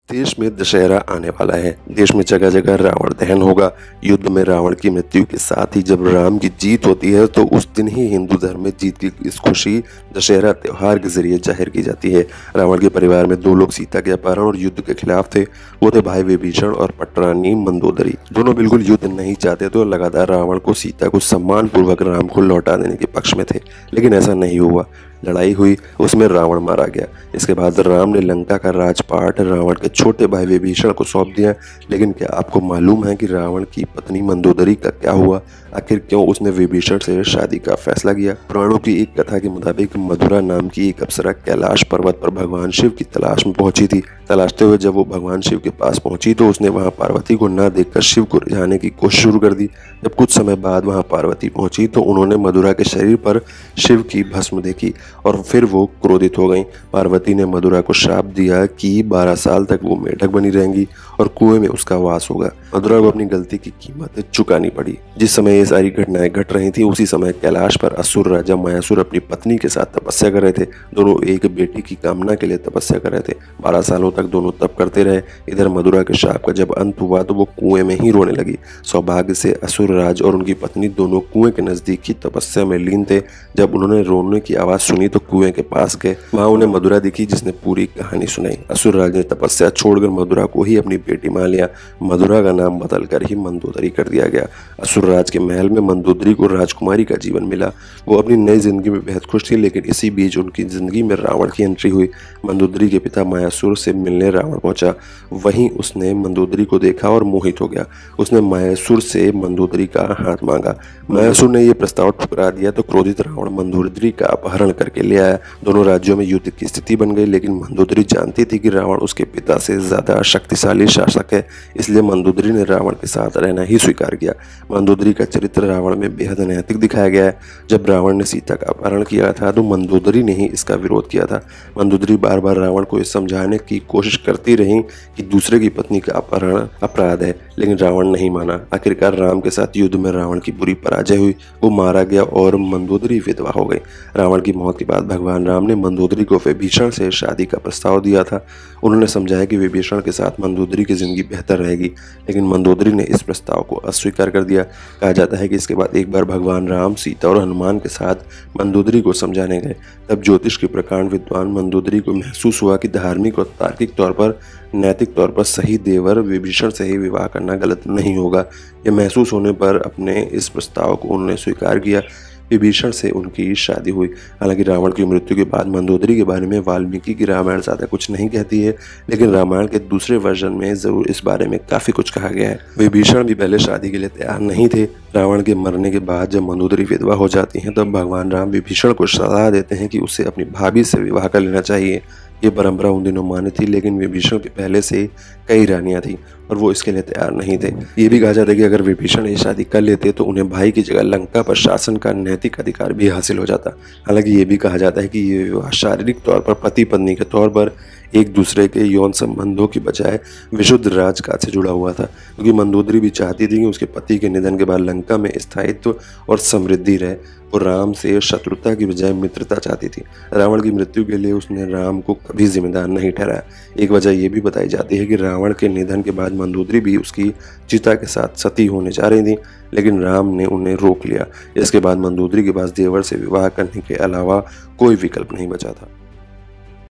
देश में दशहरा आने वाला है। देश में जगह जगह रावण दहन होगा। युद्ध में रावण की मृत्यु के साथ ही जब राम की जीत होती है तो उस दिन ही हिंदू धर्म में जीत की इस खुशी दशहरा त्योहार के जरिए जाहिर की जाती है। रावण के परिवार में दो लोग सीता के अपहरण और युद्ध के खिलाफ थे। वो थे भाई विभीषण और पटरानी मंदोदरी। दोनों बिल्कुल युद्ध नहीं चाहते थे और लगातार रावण को सीता को सम्मान पूर्वक राम को लौटा देने के पक्ष में थे, लेकिन ऐसा नहीं हुआ। लड़ाई हुई, उसमें रावण मारा गया। इसके बाद राम ने लंका का राजपाट रावण के छोटे भाई विभीषण को सौंप दिया। लेकिन क्या आपको मालूम है कि रावण की पत्नी मंदोदरी का क्या हुआ? आखिर क्यों उसने विभीषण से शादी का फैसला किया? पुराणों की एक कथा के मुताबिक मधुरा नाम की एक अप्सरा कैलाश पर्वत पर भगवान शिव की तलाश में पहुंची थी। तलाशते हुए जब वो भगवान शिव के पास पहुंची तो उसने वहां पार्वती को न देखकर शिव को रिझाने की कोशिश शुरू कर दी। जब कुछ समय बाद वहां पार्वती पहुंची तो उन्होंने मधुरा के शरीर पर शिव की भस्म देखी और फिर वो क्रोधित हो गईं। पार्वती ने मधुरा को श्राप दिया कि 12 साल तक वो मेढक बनी रहेंगी और कुएं में उसका वास होगा। मधुरा को अपनी गलती की कीमत चुकानी पड़ी। जिस समय ये सारी घटनाएं घट रही थी उसी समय कैलाश पर असुर राजा मायासुर अपनी पत्नी के साथ तपस्या कर रहे थे। दोनों एक बेटी की कामना के लिए तपस्या कर रहे थे। 12 सालों तक दोनों तप करते रहे। इधर मधुरा के श्राप का जब अंत हुआ तो वो कुएं में ही रोने लगी। सौभाग्य से असुर राज और उनकी पत्नी दोनों कुएं के नजदीक ही तपस्या में लीन थे। जब उन्होंने रोने की आवाज सुनी तो कुएं के पास गए। वहां उन्हें मधुरा दिखी जिसने पूरी कहानी सुनाई। असुर राज ने तपस्या छोड़कर मधुरा को ही अपनी बेटी मान लिया। मधुरा का नाम बदलकर ही मंदोदरी कर दिया गया। असुर राज के महल में मंदोदरी को राजकुमारी का जीवन मिला। वो अपनी नई जिंदगी में बेहद खुश थी, लेकिन इसी बीच उनकी जिंदगी में रावण की एंट्री हुई। मंदोदरी के पिता मायासुर से मिलने रावण पहुंचा। वहीं उसने मंदोदरी को देखा और मोहित हो गया। उसने मायासुर से मंदोदरी का हाथ मांगा। मायासुर ने यह प्रस्ताव ठुकरा दिया तो क्रोधित रावण मंदोदरी का अपहरण करके ले आया। दोनों राज्यों में युद्ध की स्थिति बन गई, लेकिन मंदोदरी जानती थी कि रावण उसके पिता से ज्यादा शक्तिशाली शासक है, इसलिए मंदोदरी ने रावण के साथ रहना ही स्वीकार किया। मंदोदरी का चरित्र रावण में बेहद अनैतिक दिखाया गया है। जब रावण ने सीता का अपहरण किया था तो मंदोदरी ने ही इसका विरोध किया था। मंदोदरी बार बार रावण को यह समझाने की कोशिश करती रही कि दूसरे की पत्नी का अपहरण अपराध है, लेकिन रावण नहीं माना। आखिरकार राम के साथ युद्ध में रावण की बुरी पराजय हुई। वो मारा गया और मंदोदरी विधवा हो गई। रावण की मौत के बाद भगवान राम ने मंदोदरी को विभीषण से शादी का प्रस्ताव दिया था। उन्होंने समझाया कि विभीषण के साथ मंदोदरी की जिंदगी बेहतर रहेगी, लेकिन मंदोदरी ने इस प्रस्ताव को अस्वीकार कर दिया। कहा जाता है कि इसके बाद एक बार भगवान राम सीता और हनुमान के साथ मंदोदरी को समझाने गए। तब ज्योतिष के प्रकांड विद्वान मंदोदरी को महसूस हुआ कि धार्मिक और तार्किक तौर पर, नैतिक तौर पर सही देवर विभीषण से ही विवाह करना गलत नहीं होगा। यह महसूस होने पर अपने इस प्रस्ताव को उन्होंने स्वीकार किया। विभीषण से उनकी शादी हुई। हालांकि रावण की मृत्यु के बाद मंदोदरी के बारे में वाल्मीकि की रामायण ज्यादा कुछ नहीं कहती है, लेकिन रामायण के दूसरे वर्जन में जरूर इस बारे में काफी कुछ कहा गया है। विभीषण भी पहले शादी के लिए तैयार नहीं थे। रावण के मरने के बाद जब मंदोदरी विधवा हो जाती हैं तब भगवान राम विभीषण को सलाह देते हैं कि उसे अपनी भाभी से विवाह कर लेना चाहिए। ये परंपरा उन दिनों मान्य थी, लेकिन विभीषण के पहले से कई रानियां थी और वो इसके लिए तैयार नहीं थे। ये भी कहा जाता है कि अगर विभीषण ये शादी कर लेते तो उन्हें भाई की जगह लंका पर शासन का नैतिक अधिकार भी हासिल हो जाता। हालांकि ये भी कहा जाता है कि ये विवाह शारीरिक तौर पर पति पत्नी के तौर पर एक दूसरे के यौन संबंधों की बजाय विशुद्ध राजकाज से जुड़ा हुआ था, क्योंकि मंदोदरी भी चाहती थी कि उसके पति के निधन के बाद लंका में स्थायित्व और समृद्धि रहे। वो राम से शत्रुता की बजाय मित्रता चाहती थी। रावण की मृत्यु के लिए उसने राम को कभी जिम्मेदार नहीं ठहराया। एक वजह यह भी बताई जाती है कि रावण के निधन के बाद मंदोदरी भी उसकी चिता के साथ सती होने जा रही थी, लेकिन राम ने उन्हें रोक लिया। इसके बाद मंदोदरी के पास देवर से विवाह करने के अलावा कोई विकल्प नहीं बचा था।